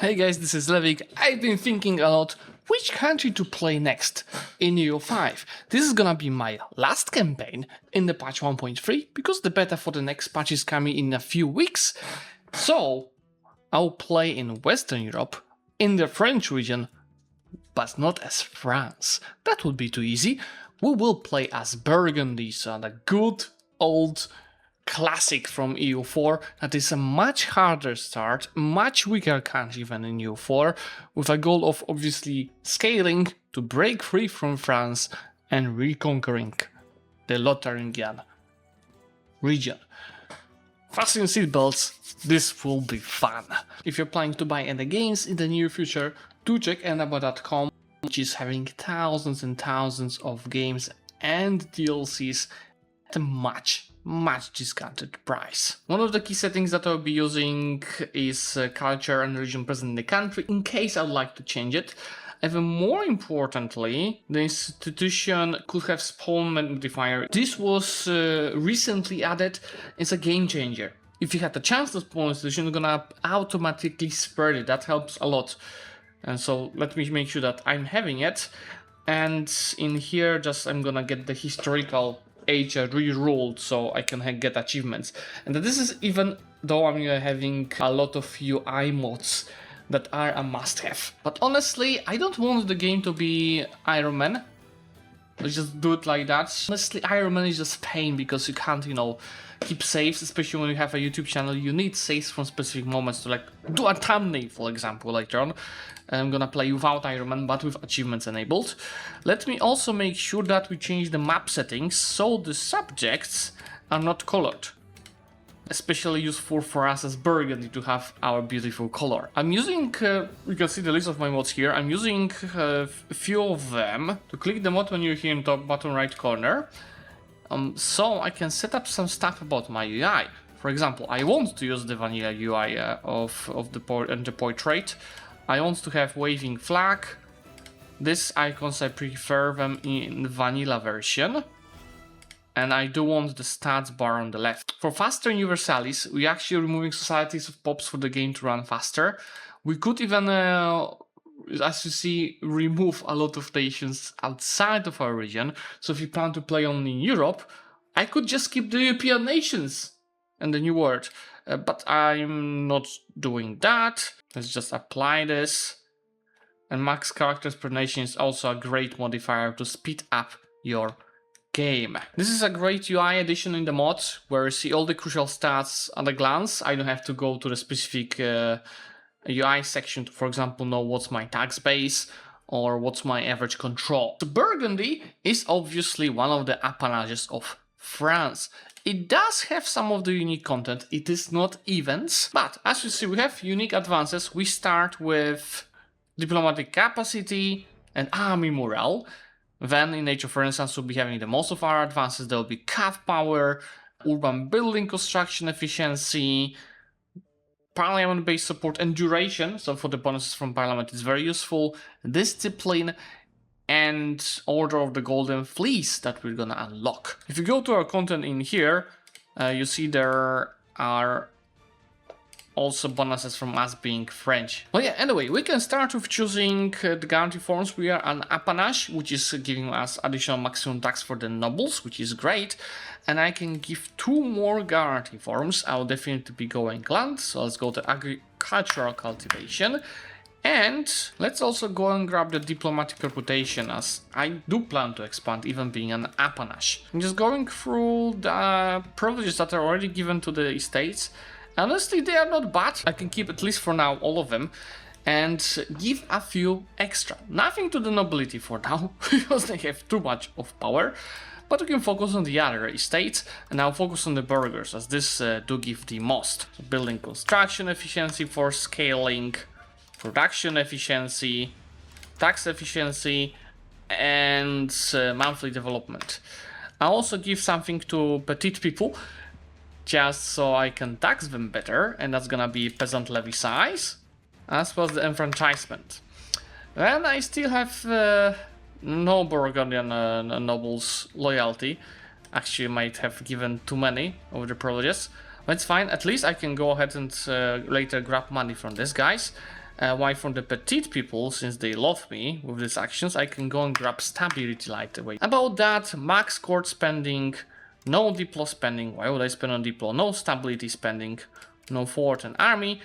Hey guys, this is Zlewikk. I've been thinking a lot which country to play next in EU5. This is gonna be my last campaign in the patch 1.3 because the beta for the next patch is coming in a few weeks. So I'll play in Western Europe, in the French region, but not as France. That would be too easy. We will play as Burgundy, so the good old classic from EU4 that is a much harder start, much weaker country than in EU4, with a goal of obviously scaling to break free from France and reconquering the Lotharingian region. Fasten seatbelts, this will be fun. If you're planning to buy any games in the near future, do check enaba.com, which is having thousands and thousands of games and DLCs at a much discounted price. One of the key settings that I'll be using is culture and religion present in the country, in case I'd like to change it. Even more importantly, the institution could have spawn modifier. This was recently added. It's a game changer. If you had the chance to spawn institution, you're gonna automatically spread it. That helps a lot. And so let me make sure that I'm having it. And in here, just I'm gonna get the historical age re-rolled so I can get achievements. And this is even though I'm having a lot of UI mods that are a must-have. But honestly, I don't want the game to be Iron Man. Let's just do it like that. Honestly, Iron Man is just pain because you can't, keep saves, especially when you have a YouTube channel. You need saves from specific moments to like do a thumbnail, for example, later on. I'm gonna play without Iron Man, but with achievements enabled. Let me also make sure that we change the map settings so the subjects are not colored. Especially useful for us as Burgundy to have our beautiful color. I'm using, you can see the list of my mods here. I'm using a few of them. To click the mod menu here in top bottom right corner. So I can set up some stuff about my UI. For example, I want to use the vanilla UI of the portrait. I want to have waving flag. These icons, I prefer them in the vanilla version. And I do want the stats bar on the left. For Faster Universalis, we're actually removing societies of pops for the game to run faster. We could even, as you see, remove a lot of nations outside of our region. So if you plan to play only in Europe, I could just keep the European nations and the new world. But I'm not doing that. Let's just apply this. And max characters per nation is also a great modifier to speed up your game. This is a great UI addition in the mod where you see all the crucial stats at a glance. I don't have to go to the specific UI section to, for example, know what's my tax base or what's my average control. So Burgundy is obviously one of the appanages of France. It does have some of the unique content. It is not events, but as you see, we have unique advances. We start with diplomatic capacity and army morale. Then in Age of Renaissance, we'll be having the most of our advances. There will be cav power, urban building construction efficiency, parliament-based support and duration. So for the bonuses from parliament, it's very useful. Discipline and Order of the Golden Fleece that we're gonna unlock. If you go to our content in here, you see there are also bonuses from us being French. Well, yeah, anyway, we can start with choosing the guarantee forms. We are an appanage, which is giving us additional maximum tax for the nobles, which is great. And I can give 2 more guarantee forms. I'll definitely be going land, so let's go to agricultural cultivation. And let's also go and grab the diplomatic reputation, as I do plan to expand, even being an appanage. I'm just going through the privileges that are already given to the estates. Honestly, they are not bad. I can keep, at least for now, all of them and give a few extra. Nothing to the nobility for now, because they have too much of power. But we can focus on the other estates, and I'll focus on the burghers, as this do give the most. So building construction efficiency for scaling, production efficiency, tax efficiency, and monthly development. I'll also give something to petite people, just so I can tax them better, and that's gonna be peasant levy size, as well as the enfranchisement. Then I still have no Burgundian nobles loyalty. Actually, might have given too many of the privileges. But it's fine, at least I can go ahead and later grab money from these guys. Why from the petite people, since they love me with these actions, I can go and grab stability light away. About that, max court spending, no diplo spending. Why would I spend on diplo? No stability spending, no fort and army.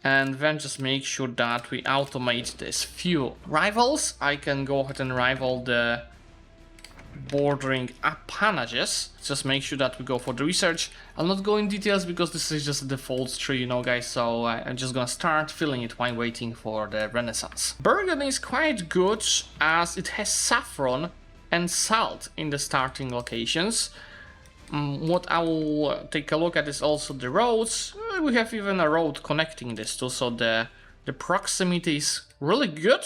And then just make sure that we automate this fuel. Rivals, I can go ahead and rival the bordering appanages. Just make sure that we go for the research. I'll not go in details because this is just a default tree, you know, guys, so I'm just gonna start filling it while waiting for the Renaissance. Burgundy is quite good as it has saffron and salt in the starting locations. What I will take a look at is also the roads. We have even a road connecting this too, so the proximity is really good.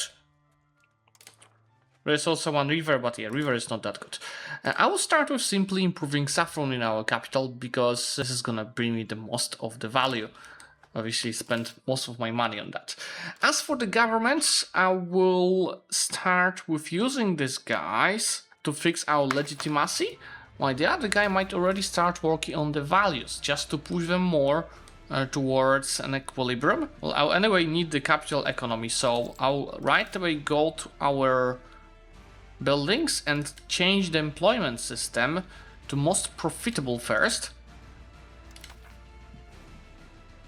There's also one river, but yeah, river is not that good. I will start with simply improving saffron in our capital, because this is gonna bring me the most of the value. Obviously spend most of my money on that. As for the governments, I will start with using these guys to fix our legitimacy, while the other guy might already start working on the values, just to push them more towards an equilibrium. Well, I'll anyway need the capital economy, so I'll right away go to our buildings and change the employment system to most profitable first.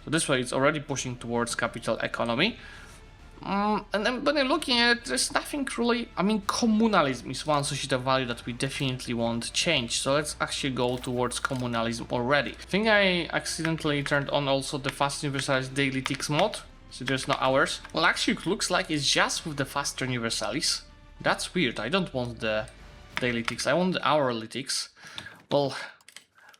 So this way it's already pushing towards capital economy. And then when I'm looking at it, there's nothing really. I mean, communalism is one societal value that we definitely want to change. So let's actually go towards communalism already. I think I accidentally turned on also the Fast Universalis daily ticks mod. So there's no hours. Well, actually it looks like it's just with the Faster Universalis. That's weird. I don't want the daily ticks. I want the hourly ticks. Well,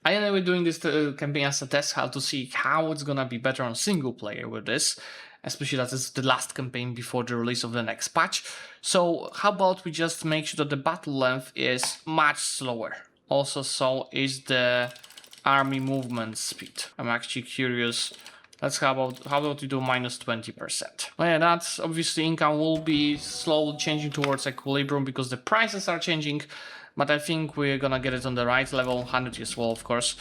I am anyway doing this campaign as a test how to see how it's gonna be better on single player with this. Especially that it's the last campaign before the release of the next patch. So how about we just make sure that the battle length is much slower. Also, so is the army movement speed. I'm actually curious. Let's how about we do minus 20%. Well, yeah, that's obviously income will be slowly changing towards equilibrium because the prices are changing. But I think we're gonna get it on the right level, 100 years well, of course.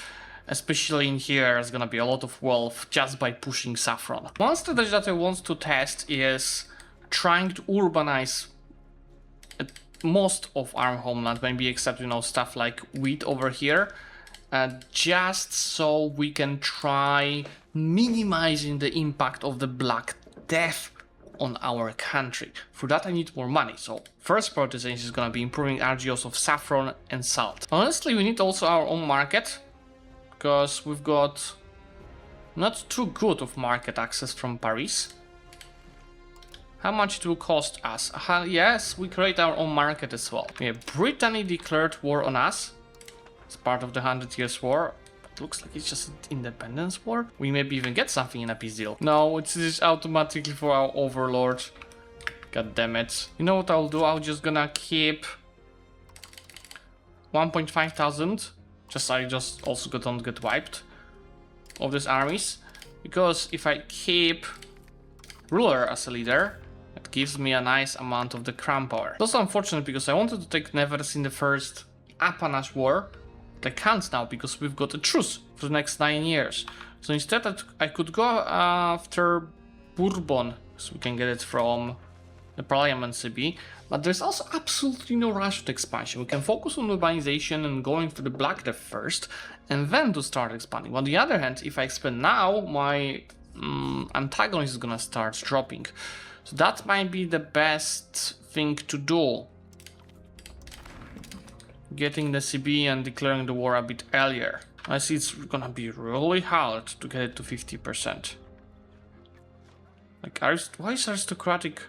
Especially in here, there's gonna be a lot of wealth just by pushing saffron. One strategy that I want to test is trying to urbanize most of our homeland, maybe except, you know, stuff like wheat over here, just so we can try minimizing the impact of the Black Death on our country. For that I need more money, so first prioritization is gonna be improving RGOs of saffron and salt. Honestly, we need also our own market, because we've got not too good of market access from Paris. How much it will cost us? Yes, we create our own market as well. Yeah, Brittany declared war on us. It's part of the 100 Years War. It looks like it's just an independence war. We maybe even get something in a peace deal. No, it's just automatically for our overlord. God damn it. You know what I'll do? I'm just gonna keep 1.5 thousand. I just also don't get wiped of these armies, because if I keep ruler as a leader, it gives me a nice amount of the crown power. It's also unfortunate because I wanted to take Nevers in the first Apanache war, but I can't now because we've got a truce for the next 9 years. So instead I could go after Bourbon, so we can get it from the Parliament CB. But there's also absolutely no rush to expansion. We can focus on urbanization and going for the Black Death first, and then to start expanding. On the other hand, if I expand now, my antagonist is gonna start dropping. So that might be the best thing to do. Getting the CB and declaring the war a bit earlier. I see it's gonna be really hard to get it to 50%. Like, why is aristocratic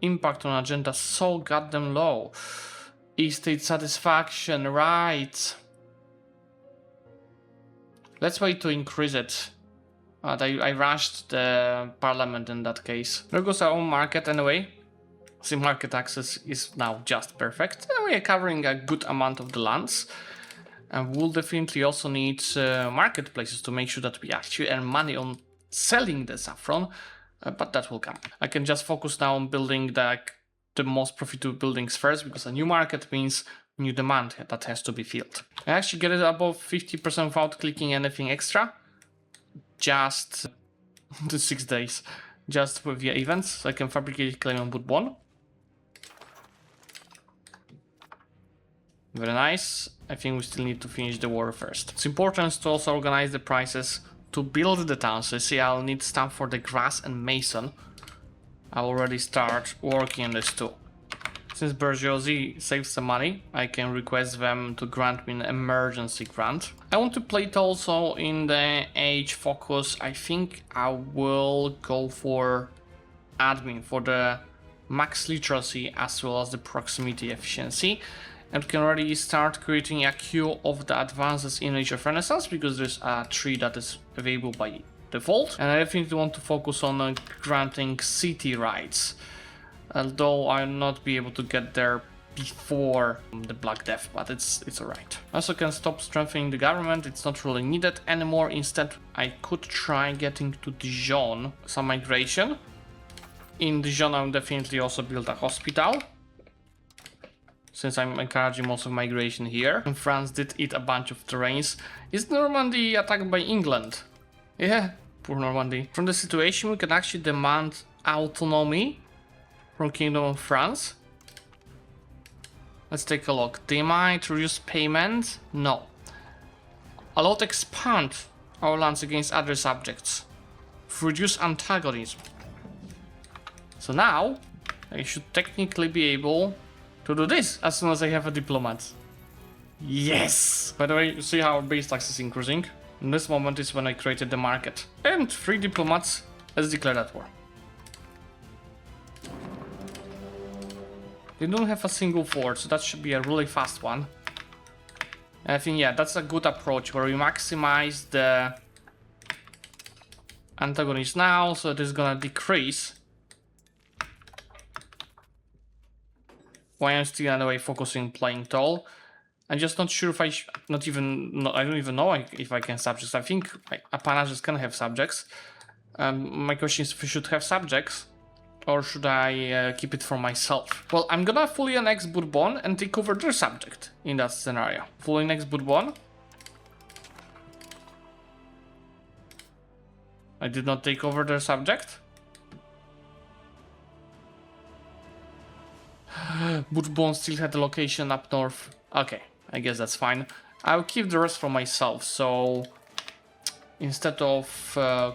impact on agenda so goddamn low? Estate satisfaction, right? Let's wait to increase it. I rushed the parliament in that case. There goes our own market anyway. See, market access is now just perfect. And we are covering a good amount of the lands. And we'll definitely also need marketplaces to make sure that we actually earn money on selling the saffron. But that will come. I can just focus now on building the most profitable buildings first, because a new market means new demand that has to be filled. I actually get it above 50% without clicking anything extra. Just the 6 days. just via events, so I can fabricate a claim on Bourbon. Very nice. I think we still need to finish the war first. It's important to also organize the prices to build the town. So you see, I'll need stuff for the grass and mason. I'll already start working on this too. Since bourgeoisie saves some money, I can request them to grant me an emergency grant. I want to play it also in the age focus. I think I will go for admin for the max literacy as well as the proximity efficiency. And we can already start creating a queue of the advances in Age of Renaissance because there's a tree that is available by default. And I think we want to focus on granting city rights. Although I'll not be able to get there before the Black Death, but it's alright. I also can stop strengthening the government, it's not really needed anymore. Instead, I could try getting to Dijon some migration. In Dijon, I'll definitely also build a hospital, since I'm encouraging most of migration here. And France did eat a bunch of terrains. Is Normandy attacked by England? Yeah, poor Normandy. From the situation, we can actually demand autonomy from Kingdom of France. Let's take a look. They might reduce payment. No. Allow to expand our lands against other subjects. Reduce antagonism. So now I should technically be able to do this as soon as I have a diplomat. Yes! By the way, you see how our base tax is increasing? In this moment is when I created the market. And 3 diplomats. Let's declare that war. They don't have a single fort, so that should be a really fast one. And I think, yeah, that's a good approach where we maximize the antagonist now, so it is gonna decrease. Why I'm still in a way focusing playing tall. I'm just not sure if I I don't even know if I can subjects. I think apanages can have subjects. My question is if we should have subjects. Or should I keep it for myself? Well, I'm gonna fully annex Bourbon and take over their subject in that scenario. Fully annex Bourbon. I did not take over their subject. Bourbon still had a location up north. Okay, I guess that's fine. I'll keep the rest for myself. So instead of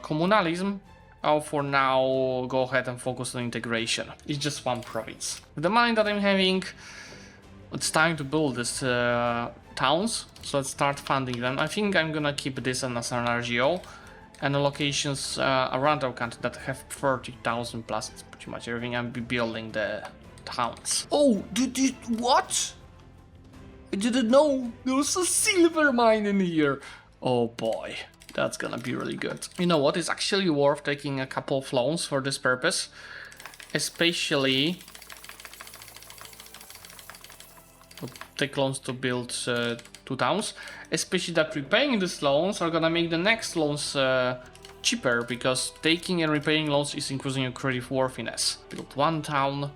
communalism, I'll for now go ahead and focus on integration. It's just one province. With the money that I'm having, it's time to build these towns. So let's start funding them. I think I'm gonna keep this as an RGO. And the locations around our country that have 30,000 plus, it's pretty much everything. I'll be building the towns. Oh, what? I didn't know there was a silver mine in here. Oh boy. That's gonna be really good. You know what? It's actually worth taking a couple of loans for this purpose. Especially take loans to build 2 towns. Especially that repaying these loans are gonna make the next loans cheaper, because taking and repaying loans is increasing your credit worthiness. Build 1 town,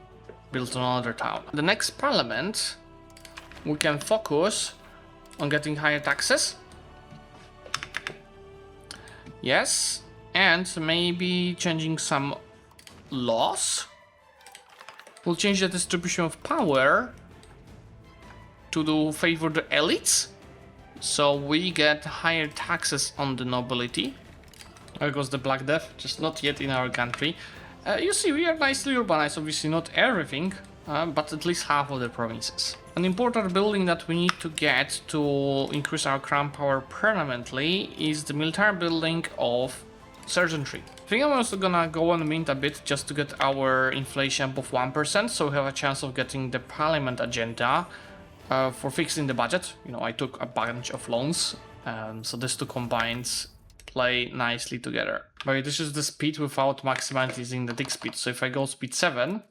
build another town. The next parliament, we can focus on getting higher taxes. Yes, and maybe changing some laws. We'll change the distribution of power to favor the elites, so we get higher taxes on the nobility. There goes the Black Death, just not yet in our country. You see, we are nicely urbanized, obviously not everything, but at least half of the provinces. An important building that we need to get to increase our crown power permanently is the military building of sergeantry. I think I'm also gonna go and mint a bit just to get our inflation above 1%, so we have a chance of getting the parliament agenda for fixing the budget. You know, I took a bunch of loans, so these 2 combined play nicely together. But this is the speed without maximizing the tick speed. So if I go speed 7,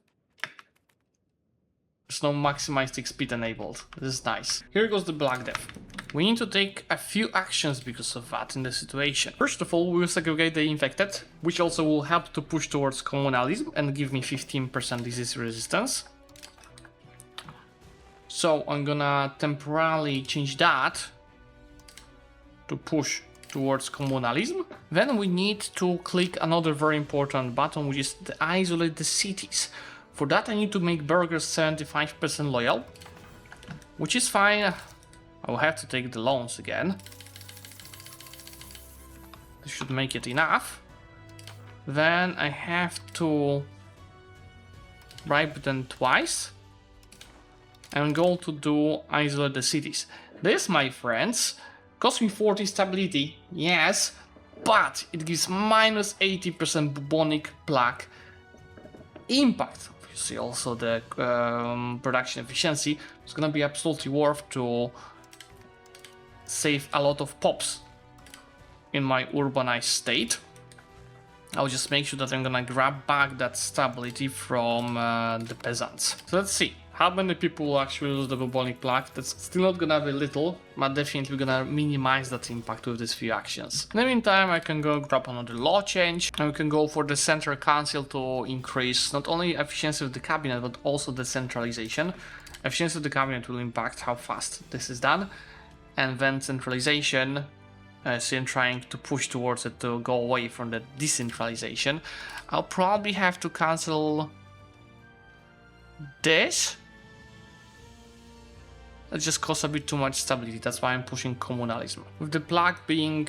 there's no maximized tick speed enabled. This is nice. Here goes the Black Death. We need to take a few actions because of that in the situation. First of all, we will segregate the infected, which also will help to push towards communalism and give me 15% disease resistance. So I'm gonna temporarily change that to push towards communalism. Then we need to click another very important button, which is to isolate the cities. For that I need to make burghers 75% loyal, which is fine. I will have to take the loans again. This should make it enough. Then I have to bribe them twice. I'm going to do isolate the cities. This, my friends, costs me 40 stability, yes, but it gives minus 80% bubonic plague impact. Obviously also the production efficiency is gonna be absolutely worth to save a lot of pops in my urbanized state. I'll just make sure that I'm gonna grab back that stability from the peasants. So let's see. How many people will actually lose the bubonic plague? That's still not gonna be little, but definitely gonna minimize that impact with these few actions. In the meantime, I can go grab another law change, and we can go for the central council to increase not only efficiency of the cabinet, but also the centralization. Efficiency of the cabinet will impact how fast this is done, and then centralization, so I'm trying to push towards it to go away from the decentralization. I'll probably have to cancel this. It just costs a bit too much stability, that's why I'm pushing communalism. With the plague being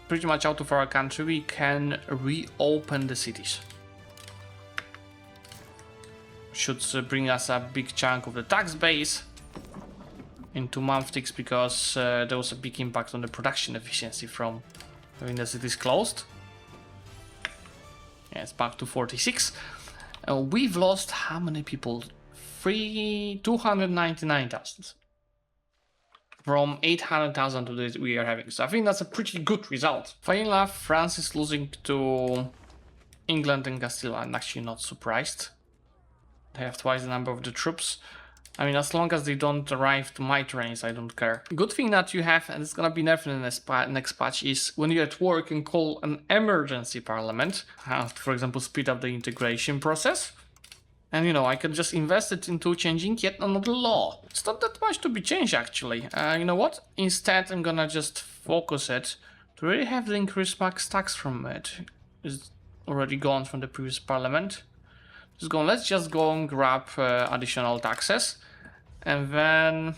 pretty much out of our country, we can reopen the cities. Should bring us a big chunk of the tax base into month ticks, because there was a big impact on the production efficiency from having the cities closed. Yeah, it's back to 46. We've lost how many people? 299,000 from 800,000 to this we are having. So I think that's a pretty good result. Funny enough, France is losing to England and Castile. I'm actually not surprised. They have twice the number of the troops. I mean, as long as they don't arrive to my terrains, I don't care. Good thing that you have, and it's gonna be nerfed in the next patch, is when you're at work and call an emergency parliament, for example, speed up the integration process. And you know, I can just invest it into changing yet another law. It's not that much to be changed, actually. You know what? Instead, I'm gonna just focus it to really have the increased max tax from it. It's already gone from the previous parliament. Let's just go and grab additional taxes. And then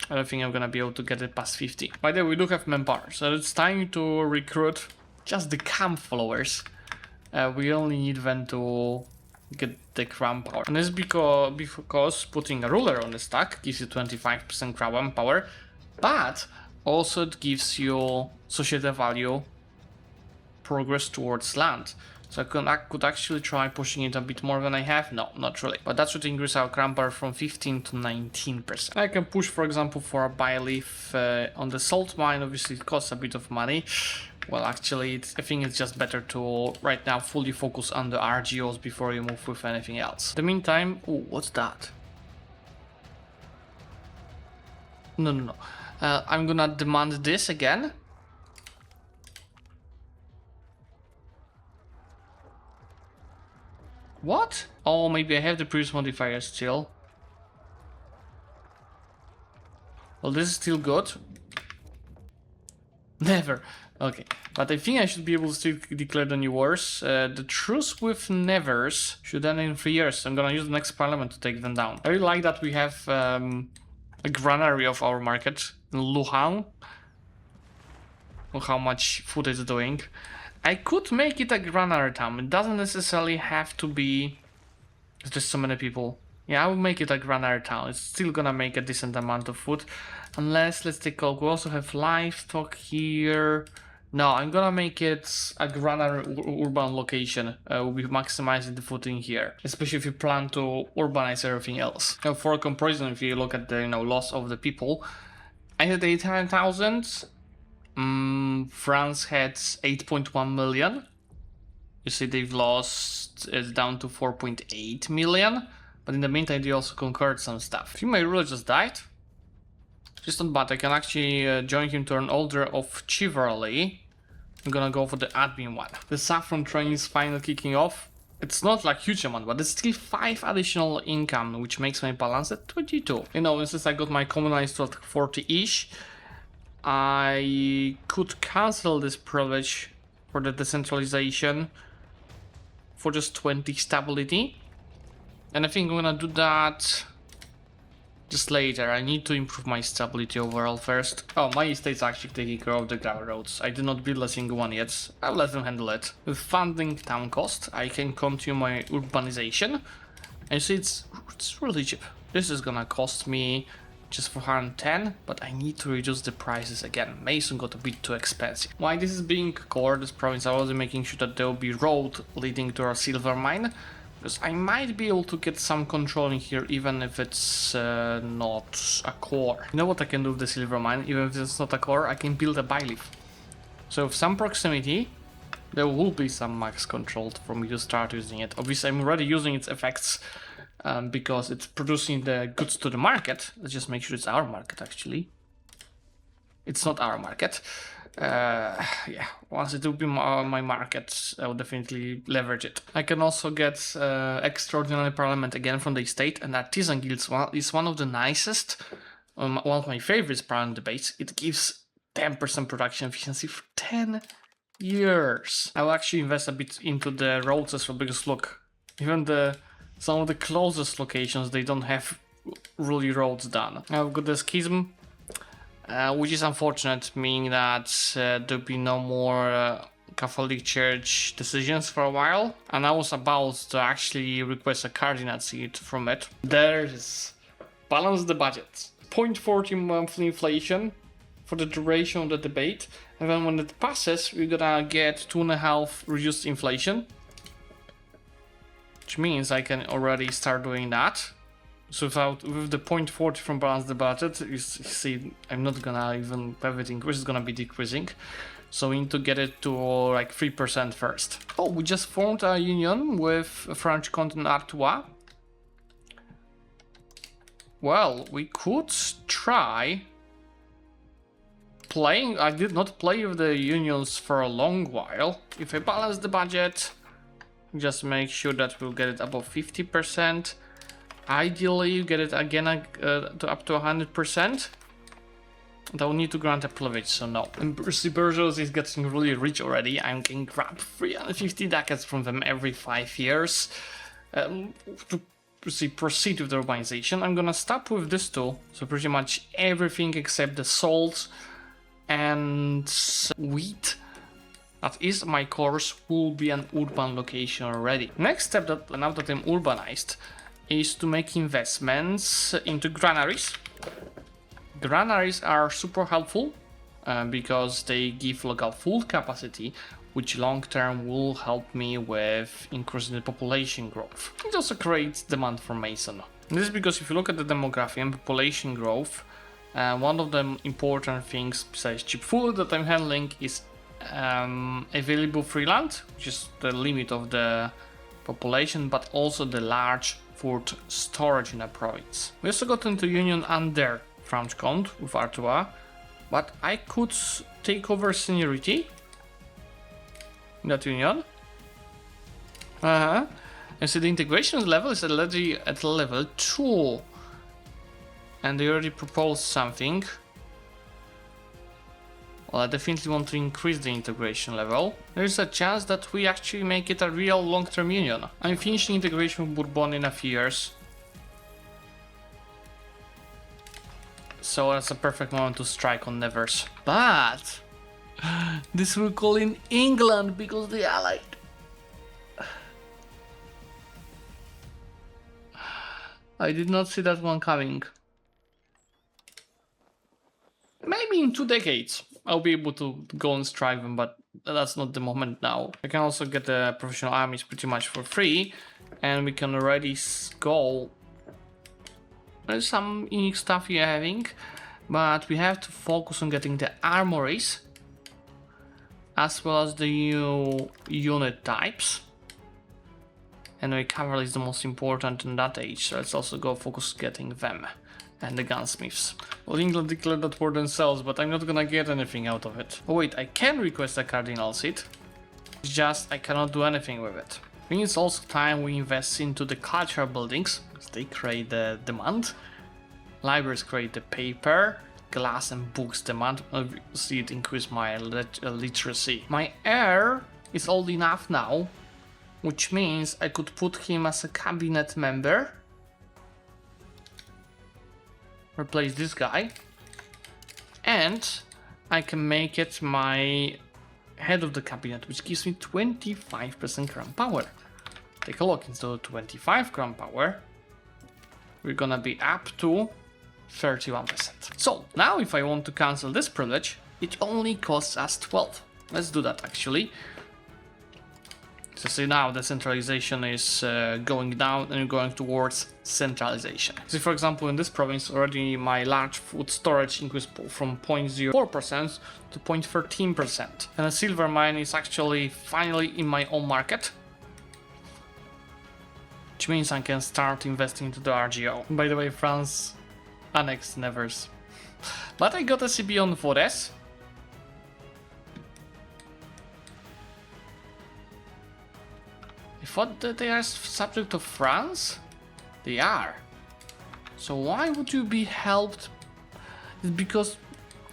I don't think I'm gonna be able to get it past 50. By the way, we do have manpower, so it's time to recruit just the camp followers. We only need them to get the crown power. And this is because putting a ruler on the stack gives you 25% crown power, but also it gives you societal value progress towards land. So I could actually try pushing it a bit more than I have. No, not really. But that should increase our crown power from 15 to 19%. I can push, for example, for a buy-leaf on the salt mine. Obviously, it costs a bit of money. Well, actually, I think it's just better to right now fully focus on the RGOs before you move with anything else. In the meantime, oh, what's that? No. I'm gonna demand this again. What? Oh, maybe I have the previous modifier still. Well, this is still good. Never. Okay, but I think I should be able to still declare the new wars. The truce with nevers should end in 3 years. So I'm gonna use the next parliament to take them down. I really like that we have a granary of our market in Luhan. Look how much food it's doing. I could make it a granary town. It doesn't necessarily have to be. There's just so many people. Yeah, I will make it a granary town. It's still gonna make a decent amount of food. Unless, let's take a look. We also have livestock here. No, I'm gonna make it a granary urban location. We'll be maximizing the food in here, especially if you plan to urbanize everything else. Now, for comparison, if you look at the loss of the people, I had 800,000. France had 8.1 million. You see, they've lost it down to 4.8 million. But in the meantime, they also conquered some stuff. I think my ruler just died. Just not bad. I can actually join him to an order of chivalry. I'm gonna go for the admin one. The saffron train is finally kicking off. It's not like huge amount, but it's still 5 additional income, which makes my balance at 22. You know, since I got my communalized to 40-ish, I could cancel this privilege for the decentralization for just 20 stability. And I think I'm gonna do that just later. I need to improve my stability overall first. Oh, my estate's actually taking care of the gravel roads. I did not build a single one yet. I'll let them handle it. With funding town cost, I can continue my urbanization. And you see, it's really cheap. This is gonna cost me just 410, but I need to reduce the prices again. Mason got a bit too expensive. Why this is being core, this province, I was making sure that there will be road leading to our silver mine, because I might be able to get some control in here even if it's not a core. You know what I can do with the silver mine? Even if it's not a core, I can build a byleaf. So with some proximity, there will be some max control for me to start using it. Obviously, I'm already using its effects because it's producing the goods to the market. Let's just make sure it's our market, actually. It's not our market. Yeah, once it will be my market, I will definitely leverage it. I can also get extraordinary parliament again from the estate, and artisan guilds is one of the nicest, one of my favorites parliament debates. It gives 10% production efficiency for 10 years. I will actually invest a bit into the roads as well, because look, even some of the closest locations, they don't have really roads done. I've got the schism, which is unfortunate, meaning that there'll be no more Catholic Church decisions for a while. And I was about to actually request a cardinal seat from it. There it is. Balance the budget. 0.40 monthly inflation for the duration of the debate. And then when it passes, we're gonna get 2.5 reduced inflation. Which means I can already start doing that. So with the 0.40 from balance the budget, you see, I'm not gonna even have it increase, it's gonna be decreasing. So we need to get it to like 3% first. Oh, we just formed a union with French continent Artois. Well, we could try playing. I did not play with the unions for a long while. If I balance the budget, just make sure that we'll get it above 50%. Ideally, you get it again to up to 100%. That will need to grant a privilege, so no. And Burgos is getting really rich already. I can grab 350 ducats from them every 5 years. To proceed with the urbanization, I'm gonna stop with this tool. So pretty much everything except the salt and wheat that is my course will be an urban location already. Next step, that now that I'm urbanized, is to make investments into granaries. Granaries are super helpful because they give local food capacity, which long term will help me with increasing the population growth. It also creates demand for mason. And this is because if you look at the demography and population growth, one of the important things besides cheap food that I'm handling is available free land, which is the limit of the population, but also the large food storage in a province. We also got into union under French Comte with Artois, but I could take over seniority in that union. And so the integration level is already at level 2, and they already proposed something. Well, I definitely want to increase the integration level. There's a chance that we actually make it a real long-term union. I'm finishing integration with Bourbon in a few years. So that's a perfect moment to strike on Nevers. But this will call in England because they allied. I did not see that one coming. Maybe in 2 decades I'll be able to go and strike them, but that's not the moment now. I can also get the professional armies pretty much for free, and we can already go. There's some unique stuff you're having, but we have to focus on getting the armories as well as the new unit types. And the cavalry is the most important in that age, so let's also go focus getting them. And the gunsmiths. Well, England declared that war themselves, but I'm not gonna get anything out of it. Oh wait, I can request a cardinal seat. It's just I cannot do anything with it. I think it's also time we invest into the cultural buildings, because they create the demand. Libraries create the paper, glass and books demand. Obviously, it increased my literacy. My heir is old enough now, which means I could put him as a cabinet member. Replace this guy. And I can make it my head of the cabinet, which gives me 25% crown power. Take a look, instead of 25 crown power, we're gonna be up to 31%. So now if I want to cancel this privilege, it only costs us 12. Let's do that actually. So see, now the centralization is going down and going towards centralization. See, for example, in this province already my large food storage increased from 0.04% to 0.13%. And a silver mine is actually finally in my own market, which means I can start investing into the RGO. By the way, France annexed Nevers. But I got a CB on Forest. I thought that they are subject to France? They are. So why would you be helped? It's because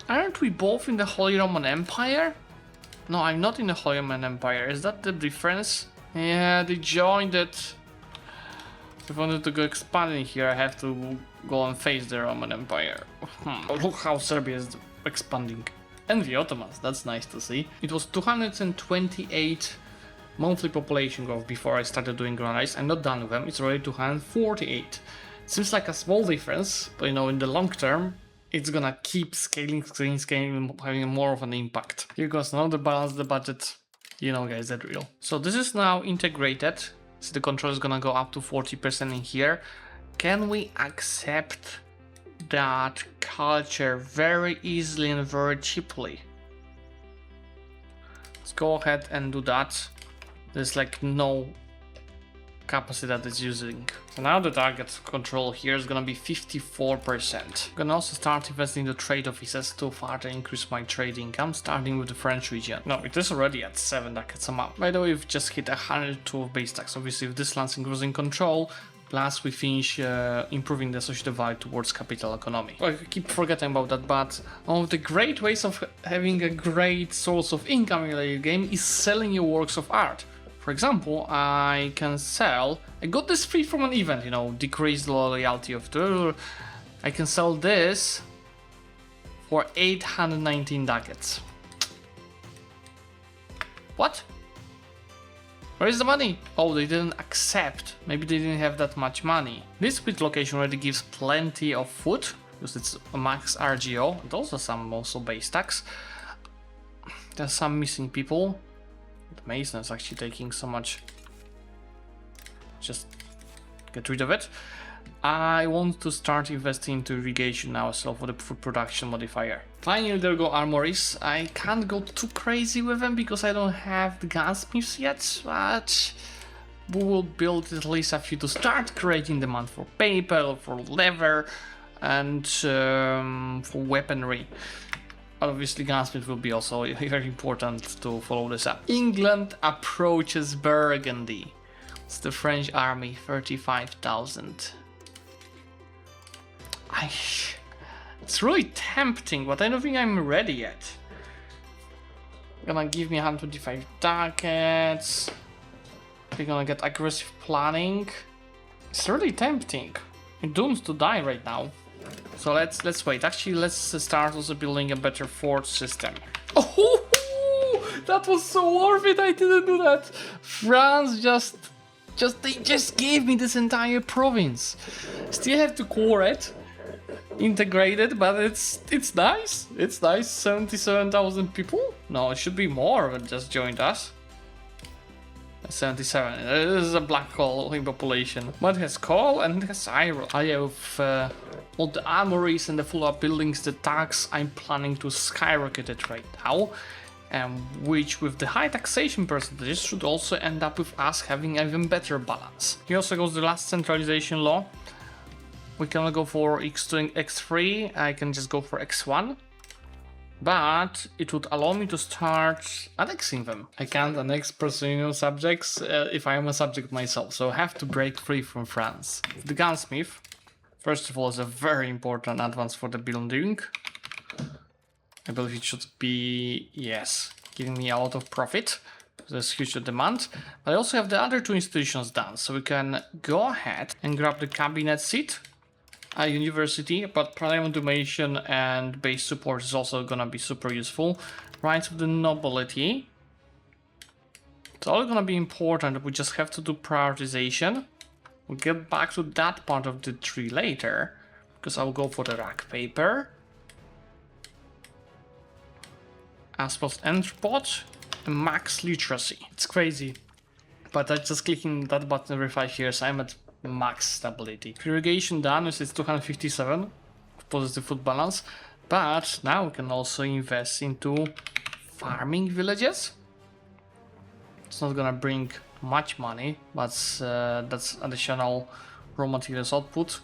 aren't we both in the Holy Roman Empire? No, I'm not in the Holy Roman Empire. Is that the difference? Yeah, they joined it. If I wanted to go expanding here, I have to go and face the Roman Empire. Look how Serbia is expanding. And the Ottomans, that's nice to see. It was 228 monthly population growth before I started doing colonize. I'm not done with them, it's already 248. Seems like a small difference, but you know, in the long term, it's gonna keep scaling, having more of an impact. Here goes another balance the budget. You know guys, that real. So this is now integrated. So the control is gonna go up to 40% in here. Can we accept that culture very easily and very cheaply? Let's go ahead and do that. There's like no capacity that it's using. So now the target control here is gonna be 54%. I'm gonna also start investing in the trade offices to further increase my trade income, starting with the French region. No, it is already at 7 ducats a month. By the way, we've just hit 102 of base tax. Obviously, if this Lansing was in control, plus we finish improving the associated value towards capital economy. I keep forgetting about that, but one of the great ways of having a great source of income in a game is selling your works of art. For example, I can sell, I got this free from an event, you know, decrease the loyalty of the, I can sell this for 819 ducats. What? Where is the money? Oh, they didn't accept. Maybe they didn't have that much money. This split location already gives plenty of food, because it's a max RGO, and also some base tax. There's some missing people. The Mason is actually taking so much. Just get rid of it. I want to start investing into irrigation now as well for the food production modifier. Finally, there go armories. I can't go too crazy with them because I don't have the gunsmiths yet, but we will build at least a few to start creating demand for paper, for leather, and for weaponry. Obviously, gunsmith will be also very important to follow this up. England approaches Burgundy. It's the French army, 35,000. It's really tempting, but I don't think I'm ready yet. Gonna give me 125 ducats. They're gonna get aggressive planning. It's really tempting. It dooms to die right now. So let's wait. Actually, let's start also building a better fort system. Oh, that was so worth it. I didn't do that. France they just gave me this entire province. Still have to core it, integrate it, but it's nice. It's nice. 77,000 people. No, it should be more that just joined us. 77. This is a black hole in population. But it has coal and it has iron. I have all the armories and the full-up buildings, the tax. I'm planning to skyrocket it right now. Which with the high taxation percentages should also end up with us having an even better balance. Here also goes the last centralization law. We can go for X2 and X3. I can just go for X1. But it would allow me to start annexing them. I can't annex personal subjects if I am a subject myself, so I have to break free from France. The gunsmith, first of all, is a very important advance for the building. I believe it should be, yes, giving me a lot of profit. There's huge demand. But I also have the other two institutions done, so we can go ahead and grab the cabinet seat, a university, but prime automation and base support is also gonna be super useful. Rights of the nobility. It's all gonna be important, we just have to do prioritization. We'll get back to that part of the tree later, because I'll go for the rack paper. Asphalt Entrepot, and max literacy. It's crazy, but I'm just clicking that button every 5 years, I'm at max stability. Irrigation done, which is 257, positive food balance, but now we can also invest into farming villages. It's not gonna bring much money, but that's additional raw materials output,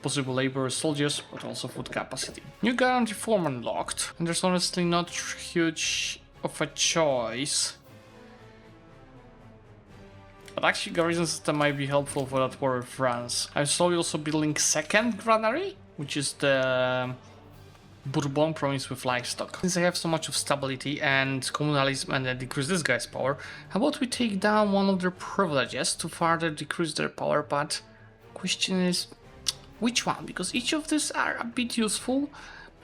possible labor, soldiers, but also food capacity. New guarantee form unlocked, and there's honestly not huge of a choice. But actually garrison system might be helpful for that war with France. I saw you also building second granary, which is the Bourbon province with livestock. Since I have so much of stability and communalism and I decrease this guy's power, how about we take down one of their privileges to further decrease their power, but question is which one, because each of these are a bit useful.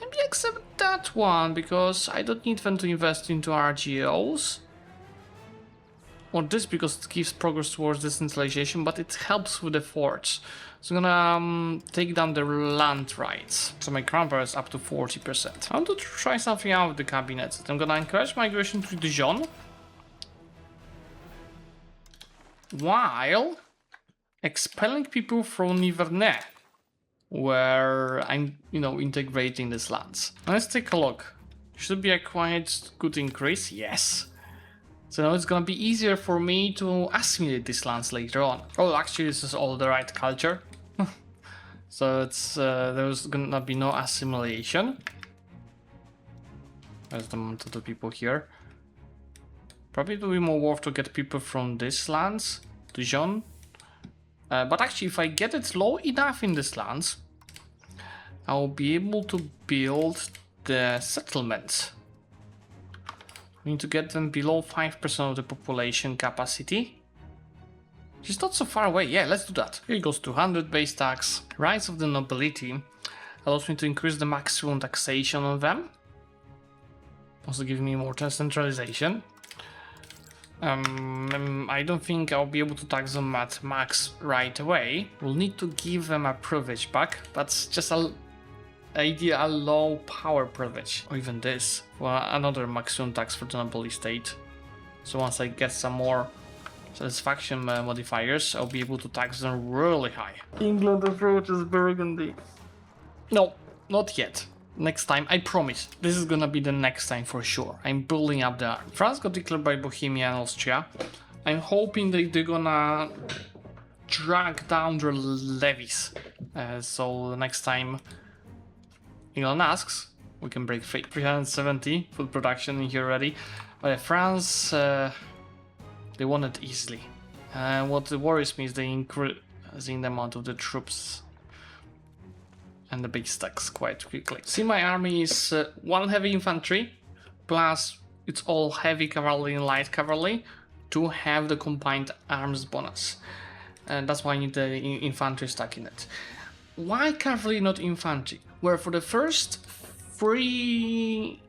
Maybe except that one, because I don't need them to invest into RGOs. Or this because it gives progress towards decentralization, but it helps with the forts. So I'm gonna take down the land rights. So my crown power is up to 40%. I want to try something out with the cabinet. I'm gonna encourage migration to Dijon, while expelling people from Nivernais, where I'm, integrating these lands. Now let's take a look. Should be a quite good increase, yes. So now it's gonna be easier for me to assimilate these lands later on. Oh, actually this is all the right culture. So it's there's gonna be no assimilation. There's the amount of the people here. Probably it will be more worth to get people from these lands, Dijon. But actually if I get it low enough in these lands, I'll be able to build the settlements. We need to get them below 5% of the population capacity. Which is not so far away. Yeah, let's do that. Here goes 200 base tax. Rise of the nobility allows me to increase the maximum taxation on them. Also giving me more centralization. I don't think I'll be able to tax them at max right away. We'll need to give them a privilege back. That's just a low power privilege, or even this, for another maximum tax for the noble estate. So once I get some more satisfaction modifiers, I'll be able to tax them really high. England approaches Burgundy. No, not yet. Next time, I promise. This is gonna be the next time for sure. I'm building up the army. France got declared by Bohemia and Austria. I'm hoping that they're gonna drag down their levies. So the next time England asks, we can break free. 370 food production in here already. But France, they won it easily. What worries me is the increasing the amount of the troops and the base tax quite quickly. See, my army is 1 heavy infantry, plus it's all heavy cavalry and light cavalry to have the combined arms bonus. And that's why I need the infantry stack in it. Why cavalry, not infantry? Where for the first 3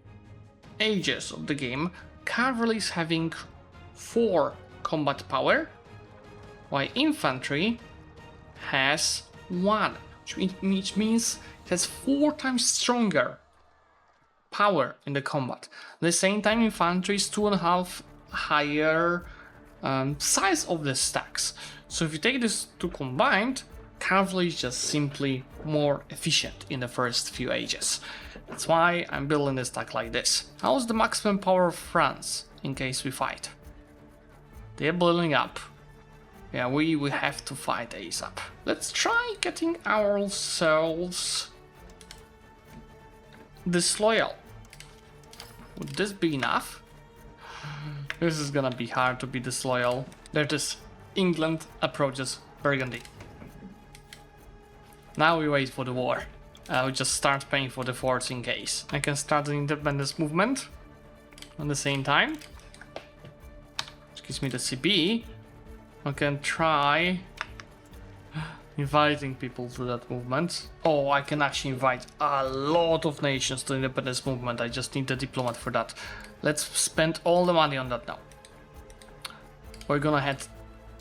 ages of the game, cavalry is having 4 combat power, while infantry has 1, which means it has 4 times stronger power in the combat. At the same time, infantry is 2.5 higher size of the stacks. So if you take these 2 combined, cavalry is just simply more efficient in the first few ages. That's why I'm building the stack like this. How's the maximum power of France in case we fight? They're building up. Yeah, we have to fight ASAP. Let's try getting ourselves disloyal. Would this be enough? This is gonna be hard to be disloyal. There it is. England approaches Burgundy. Now we wait for the war. I'll just start paying for the forts in case. I can start the independence movement at the same time, which gives me the CB. I can try inviting people to that movement. Oh, I can actually invite a lot of nations to the independence movement. I just need the diplomat for that. Let's spend all the money on that now. We're gonna have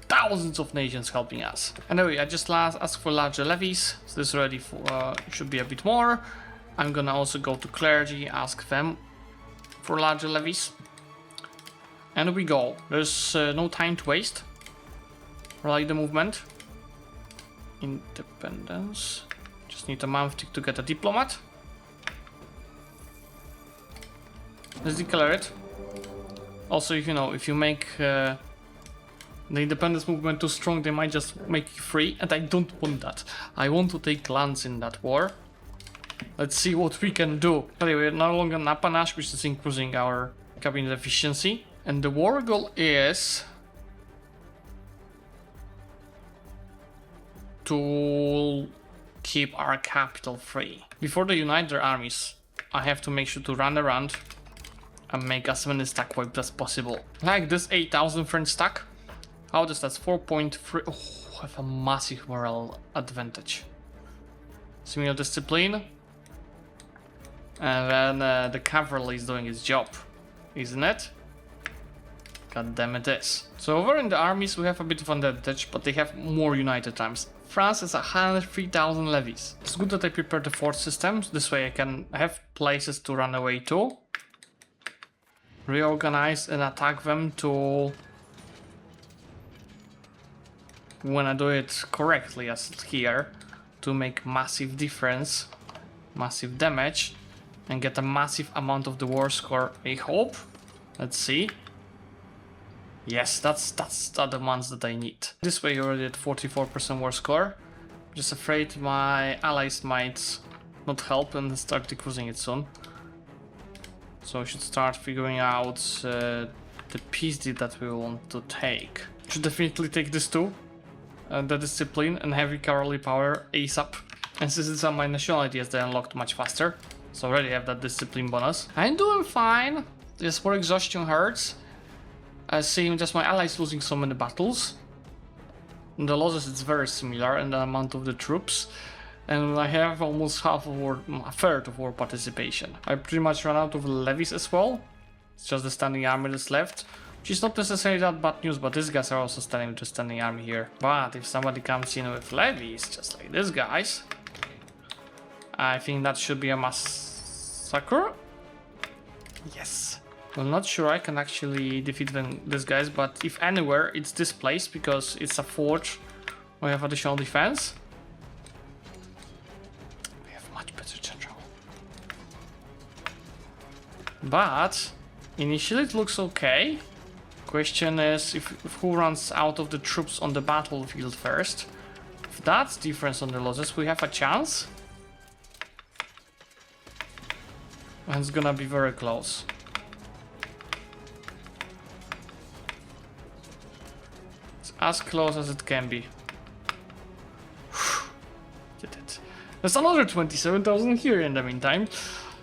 thousands of nations helping us. Anyway, I just asked for larger levies, so this already for should be a bit more. I'm gonna also go to clergy, ask them for larger levies. And we go. There's no time to waste. Rally the movement. Independence. Just need a month to get a diplomat. Let's declare it. Also, if you make the independence movement too strong, they might just make you free, and I don't want that. I want to take lands in that war. Let's see what we can do. Anyway, we're no longer in apanache, which is increasing our cabinet efficiency. And the war goal is to keep our capital free. Before they unite their armies, I have to make sure to run around and make as many stack wipes as possible. Like this 8,000 French stack. How does that? 4.3. Oh, I have a massive morale advantage. Similar discipline. And then the cavalry is doing its job, isn't it? God damn it is. So over in the armies we have a bit of an advantage, but they have more united armies. France has 103,000 levies. It's good that I prepared the fort systems. This way I can have places to run away to. Reorganize and attack them to... when I do it correctly, as here, to make massive difference, massive damage, and get a massive amount of the war score, I hope. Let's see. Yes, that's the ones that I need. This way you're already at 44% war score. Just afraid my allies might not help and start decreasing it soon. So I should start figuring out the peace deal that we want to take. Should definitely take this too. The discipline and heavy cavalry power ASAP. And since it's on my nationality, as they unlocked much faster. So I already have that discipline bonus. I'm doing fine. Yes, more exhaustion hurts. Seeing just my allies losing so many battles. In the losses it's very similar in the amount of the troops. And I have almost half of war, a third of war participation. I pretty much ran out of levies as well. It's just the standing army that's left. Which is not necessarily that bad news, but these guys are also standing with the standing army here. But if somebody comes in with levies, just like these guys, I think that should be a massacre. Yes. I'm not sure I can actually defeat these guys, but if anywhere, it's this place, because it's a fort. We have additional defense. We have much better general. But initially it looks okay. Question is if who runs out of the troops on the battlefield first. If that's difference on the losses, we have a chance. And it's gonna be very close. It's as close as it can be. Did it. There's another 27,000 here in the meantime.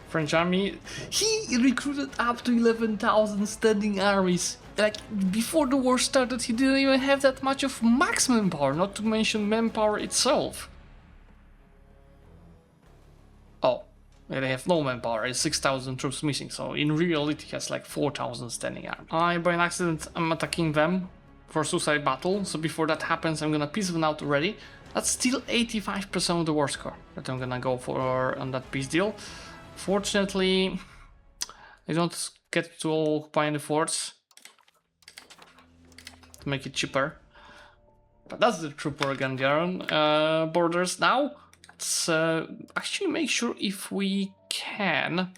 French army. He recruited up to 11,000 standing armies. Like, before the war started, he didn't even have that much of maximum power, not to mention manpower itself. Oh, they have no manpower, it's 6,000 troops missing, so in reality he has like 4,000 standing army. I, by an accident, am attacking them for suicide battle, so before that happens I'm gonna piece them out already. That's still 85% of the war score that I'm gonna go for on that peace deal. Fortunately, I don't get to occupy the forts. To make it cheaper. But that's the true Burgundian borders now. Let's actually make sure if we can.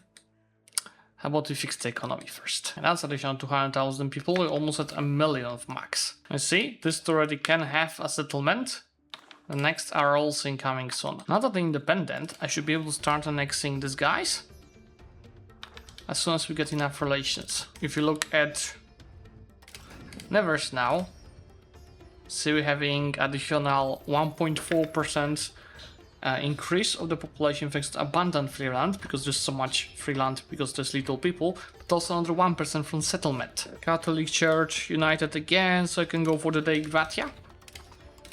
How about we fix the economy first? And that's additional 200,000 people. We're almost at 1 million of max. I see, this already can have a settlement. The next are also incoming soon. Now that they're independent, I should be able to start annexing these guys as soon as we get enough relations. If you look at Nevers now, see we're having additional 1.4% increase of the population thanks to abundant free land, because there's so much free land because there's little people, but also under 1% from settlement. Catholic Church united again, so I can go for the Dei Gratia,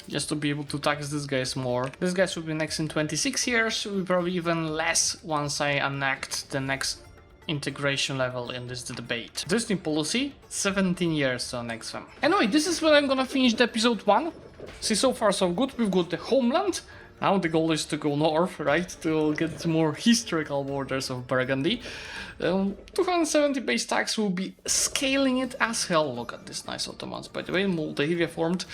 just to be able to tax these guys more. These guys will be next in 26 years, will be probably even less once I enact the next integration level in this debate. Disney policy, 17 years to annex them. Anyway, this is where I'm gonna finish the episode 1. See, so far so good. We've got the homeland. Now the goal is to go north, right? To get more historical borders of Burgundy. 270 base tax will be scaling it as hell. Look at this nice Ottomans, by the way, Moldavia formed.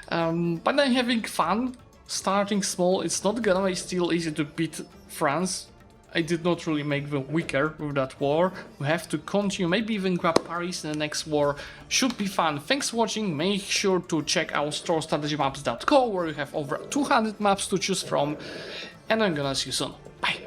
But I'm having fun. Starting small, it's not gonna be still easy to beat France. I did not really make them weaker with that war. We have to continue, maybe even grab Paris in the next war. Should be fun. Thanks for watching. Make sure to check out storestrategymaps.co, where you have over 200 maps to choose from. And I'm gonna see you soon. Bye!